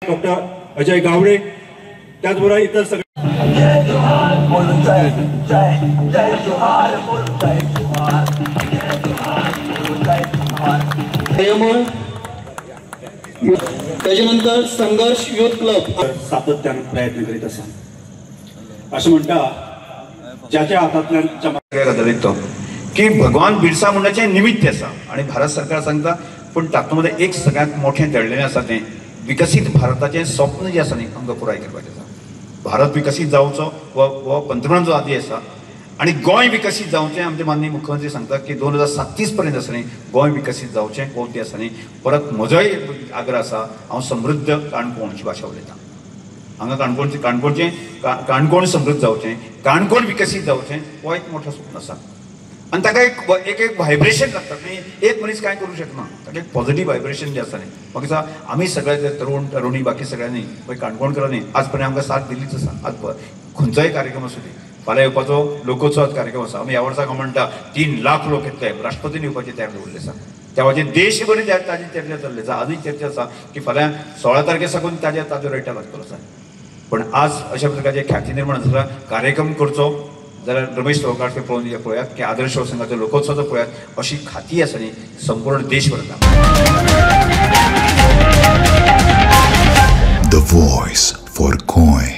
Doctor Ajay Gawade, त्याचबरोबर इतर सगळे त्याच्यानंतर संघर्ष युथ क्लब सातत्याने प्रयत्न करीत असतात। असं म्हणता ज्याच्या हातातल्या की भगवान बिरसा मुंडाचे निमित्त आसा आणि भारत सरकार सांगता पण तातूंत एक सगळ्यात मोठें दडलेलें आसा तें विकसीत भारताचें स्वप्न जें आसा न्ही आमकां पुराय करपाचें आसा। भारत विकसीत जावचो हो पंतप्रधान जो आदी आसा आणि गोंय विकसीत जावचें आमचे माननीय मुख्यमंत्री सांगतात की 2037 पर्यंत आसा न्ही गोंय विकसीत जावचें कोणतें आसा न्ही। परत म्हजोय आग्रह आसा, हांव समृद्ध काणकोणची भाशा उलयतां। हांगा काणकोण समृद्ध जावचें, काणकोण विकसीत जावचें हो एक मोठो स्वप्न आसा आनी ताका एक व्हायब्रेशन लागता। एक मनीस कांय करूं शकना, ताका एक पॉझिटिव्ह व्हायब्रेशन जें आसा न्ही म्हाका दिसता आमी सगळे तरुण तरुणी बाकी सगळ्यांनी पळय काणकोणकारांनी आज पर्यंत आमकां साथ दिल्लीच आसा। आज खंयचोय कार्यक्रम आसूं दी, फाल्यां येवपाचो लोकोत्सवाचो कार्यक्रम आसा, आमी ह्या वर्सा हांव म्हणटा 3 लाख लोक येतले, राष्ट्रपतीन येवपाचें तयार दवरलें आसा। त्या देशभर ताजी चर्चा चल्ली आसा। आजूय चर्चा आसा की फाल्यां 16 तारखे साकून ताजो रेटा लागतलो आसा। पण आज अशा प्रकारचे ख्याती निर्माण जाता कार्यक्रम करचो जाल्यार रमेश तवडकारचे पळयात की आदर्श संघाचो लोकोत्सवाचो पळयात अशी खाती आसा न्ही संपूर्ण देशभर। The voice for Coin.